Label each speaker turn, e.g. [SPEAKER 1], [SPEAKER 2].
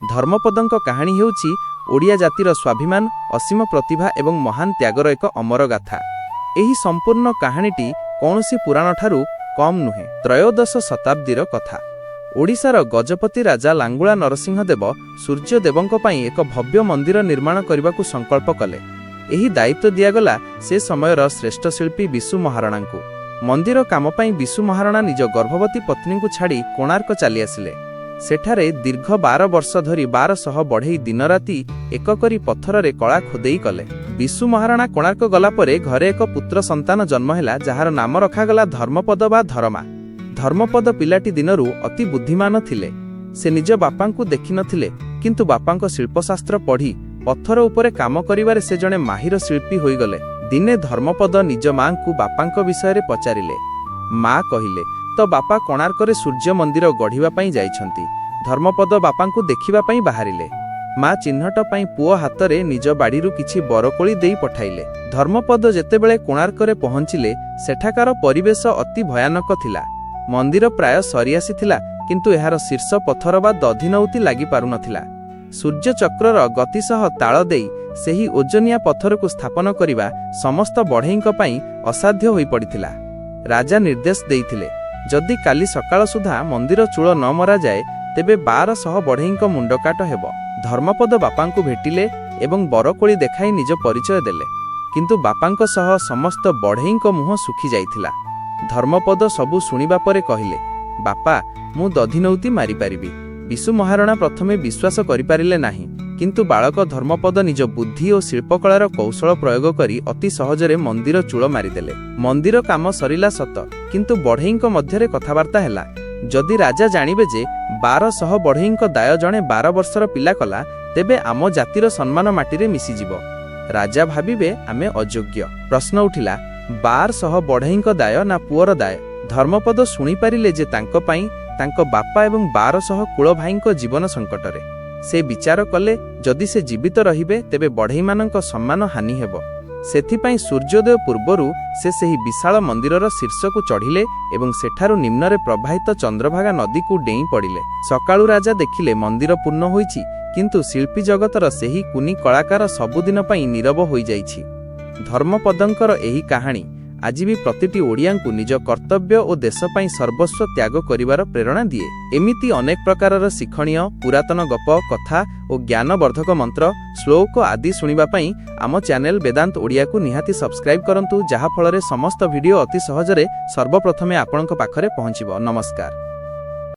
[SPEAKER 1] धर्मपदଙ୍କ କାହାଣୀ ହେଉଛି ଓଡ଼ିଆ ଜାତିର ସ୍ୱାଭିମାନ, ଅସୀମ ପ୍ରତିଭା ଏବଂ ମହାନ ତ୍ୟାଗର ଏକ ଅମର ଗାଥା। ଏହି ସମ୍ପୂର୍ଣ୍ଣ କାହାଣୀଟି କୌଣସି ପୁରାଣଠାରୁ କମ୍ ନୁହେଁ। ତ୍ରୟୋଦଶ ଶତାବ୍ଦୀର କଥା। ଓଡ଼ିଶାର ଗଜପତି ରାଜା ଲାଙ୍ଗୁଳା ନରସିଂହଦେବ ସୂର୍ଯ୍ୟଦେବଙ୍କ ପାଇଁ ଏକ ଭବ୍ୟ ମନ୍ଦିର ନିର୍ମାଣ କରିବାକୁ ସଂକଳ୍ପ କଲେ। ଏହି ଦାୟିତ୍ୱ ଦିଆଗଲା ସେ ସମୟର ଶ୍ରେଷ୍ଠ ଶିଳ୍ପୀ ବିଶୁ ମହାରଣାଙ୍କୁ। ମନ୍ଦିର କାମ ପାଇଁ ବିଶୁ ମହାରଣା ନିଜ ଗର୍ଭବତୀ ପତ୍ନୀଙ୍କୁ ଛାଡ଼ି କୋଣାର୍କ ଚାଲିଆସିଲେ। ସେଠାରେ ଦୀର୍ଘ 12 ବର୍ଷ ଧରି 1200 ବଢ଼େଇ ଦିନରାତି ଏକ କରି ପଥରରେ କଳା ଖୋଦେଇ କଲେ। ବିଶୁ ମହାରଣା କୋଣାର୍କ ଗଲା ପରେ ଘରେ ଏକ ପୁତ୍ର ସନ୍ତାନ ଜନ୍ମ ହେଲା, ଯାହାର ନାମ ରଖାଗଲା ଧର୍ମପଦ ବା ଧରମା। ଧର୍ମପଦ ପିଲାଟି ଦିନରୁ ଅତି ବୁଦ୍ଧିମାନ ଥିଲେ। ସେ ନିଜ ବାପାଙ୍କୁ ଦେଖିନଥିଲେ, କିନ୍ତୁ ବାପାଙ୍କ ଶିଳ୍ପଶାସ୍ତ୍ର ପଢ଼ି ପଥର ଉପରେ କାମ କରିବାରେ ସେ ଜଣେ ମାହିର ଶିଳ୍ପୀ ହୋଇଗଲେ। ଦିନେ ଧର୍ମପଦ ନିଜ ମାଙ୍କୁ ବାପାଙ୍କ ବିଷୟରେ ପଚାରିଲେ। ମା କହିଲେ, ତ ବାପା କୋଣାର୍କରେ ସୂର୍ଯ୍ୟ ମନ୍ଦିର ଗଢ଼ିବା ପାଇଁ ଯାଇଛନ୍ତି। ଧର୍ମପଦ ବାପାଙ୍କୁ ଦେଖିବା ପାଇଁ ବାହାରିଲେ। ମା ଚିହ୍ନଟ ପାଇଁ ପୁଅ ହାତରେ ନିଜ ବାଡ଼ିରୁ କିଛି ବରକୋଳି ଦେଇ ପଠାଇଲେ। ଧର୍ମପଦ ଯେତେବେଳେ କୋଣାର୍କରେ ପହଞ୍ଚିଲେ, ସେଠାକାର ପରିବେଶ ଅତି ଭୟାନକ ଥିଲା। ମନ୍ଦିର ପ୍ରାୟ ସରିଆସିଥିଲା, କିନ୍ତୁ ଏହାର ଶୀର୍ଷ ପଥର ବା ଦଧିନଉତି ଲାଗିପାରୁନଥିଲା। ସୂର୍ଯ୍ୟଚକ୍ରର ଗତି ସହ ତାଳ ଦେଇ ସେହି ଓଜନିଆ ପଥରକୁ ସ୍ଥାପନ କରିବା ସମସ୍ତ ବଢ଼େଇଙ୍କ ପାଇଁ ଅସାଧ୍ୟ ହୋଇପଡ଼ିଥିଲା। ରାଜା ନିର୍ଦ୍ଦେଶ ଦେଇଥିଲେ, ଯଦି କାଲି ସକାଳ ସୁଦ୍ଧା ମନ୍ଦିର ଚୂଳ ନ ମରାଯାଏ, ତେବେ 1200 ବଢ଼େଇଙ୍କ ମୁଣ୍ଡକାଟ ହେବ। ଧର୍ମପଦ ବାପାଙ୍କୁ ଭେଟିଲେ ଏବଂ ବରକୋଳି ଦେଖାଇ ନିଜ ପରିଚୟ ଦେଲେ, କିନ୍ତୁ ବାପାଙ୍କ ସହ ସମସ୍ତ ବଢ଼େଇଙ୍କ ମୁହଁ ଶୁଖି ଯାଇଥିଲା। ଧର୍ମପଦ ସବୁ ଶୁଣିବା ପରେ କହିଲେ, ବାପା, ମୁଁ ଦଧିନଉତି ମାରିପାରିବି। ବିଶୁ ମହାରଣା ପ୍ରଥମେ ବିଶ୍ୱାସ କରିପାରିଲେ ନାହିଁ, କିନ୍ତୁ ବାଳକ ଧର୍ମପଦ ନିଜ ବୁଦ୍ଧି ଓ ଶିଳ୍ପକଳାର କୌଶଳ ପ୍ରୟୋଗ କରି ଅତି ସହଜରେ ମନ୍ଦିର ଚୂଳ ମାରିଦେଲେ। ମନ୍ଦିର କାମ ସରିଲା ସତ, କିନ୍ତୁ ବଢ଼େଇଙ୍କ ମଧ୍ୟରେ କଥାବାର୍ତ୍ତା ହେଲା। ଯଦି ରାଜା ଜାଣିବେ ଯେ 1200 ବଢ଼େଇଙ୍କ ଦାୟ ଜଣେ 12 ବର୍ଷର ପିଲା କଲା, ତେବେ ଆମ ଜାତିର ସମ୍ମାନ ମାଟିରେ ମିଶିଯିବ। ରାଜା ଭାବିବେ ଆମେ ଅଯୋଗ୍ୟ। ପ୍ରଶ୍ନ ଉଠିଲା, 1200 ବଢ଼େଇଙ୍କ ଦାୟ ନା ପୁଅର ଦାୟ? ଧର୍ମପଦ ଶୁଣିପାରିଲେ ଯେ ତାଙ୍କ ପାଇଁ ତାଙ୍କ ବାପା ଏବଂ 1200 କୁଳ ଭାଇଙ୍କ ଜୀବନ ସଙ୍କଟରେ। ସେ ବିଚାର କଲେ, ଯଦି ସେ ଜୀବିତ ରହିବେ, ତେବେ ବଢ଼େଇମାନଙ୍କ ସମ୍ମାନ ହାନି ହେବ। ସେଥିପାଇଁ ସୂର୍ଯ୍ୟୋଦୟ ପୂର୍ବରୁ ସେ ସେହି ବିଶାଳ ମନ୍ଦିରର ଶୀର୍ଷକୁ ଚଢ଼ିଲେ ଏବଂ ସେଠାରୁ ନିମ୍ନରେ ପ୍ରବାହିତ ଚନ୍ଦ୍ରଭାଗା ନଦୀକୁ ଡେଇଁ ପଡ଼ିଲେ। ସକାଳୁ ରାଜା ଦେଖିଲେ ମନ୍ଦିର ପୂର୍ଣ୍ଣ ହୋଇଛି, କିନ୍ତୁ ଶିଳ୍ପୀ ଜଗତର ସେହି କୁନି କଳାକାର ସବୁଦିନ ପାଇଁ ନୀରବ ହୋଇଯାଇଛି। ଧର୍ମପଦଙ୍କର ଏହି କାହାଣୀ ଆଜି ବି ପ୍ରତିଟି ଓଡ଼ିଆଙ୍କୁ ନିଜ କର୍ତ୍ତବ୍ୟ ଓ ଦେଶ ପାଇଁ ସର୍ବସ୍ୱ ତ୍ୟାଗ କରିବାର ପ୍ରେରଣା ଦିଏ। ଏମିତି ଅନେକ ପ୍ରକାରର ଶିକ୍ଷଣୀୟ ପୁରାତନ ଗପ, କଥା ଓ ଜ୍ଞାନବର୍ଦ୍ଧକ ମନ୍ତ୍ର, ଶ୍ଲୋକ ଆଦି ଶୁଣିବା ପାଇଁ ଆମ ଚ୍ୟାନେଲ ବେଦାନ୍ତ ଓଡ଼ିଆକୁ ନିହାତି ସବସ୍କ୍ରାଇବ୍ କରନ୍ତୁ, ଯାହାଫଳରେ ସମସ୍ତ ଭିଡ଼ିଓ ଅତି ସହଜରେ ସର୍ବପ୍ରଥମେ ଆପଣଙ୍କ ପାଖରେ ପହଞ୍ଚିବ। ନମସ୍କାର।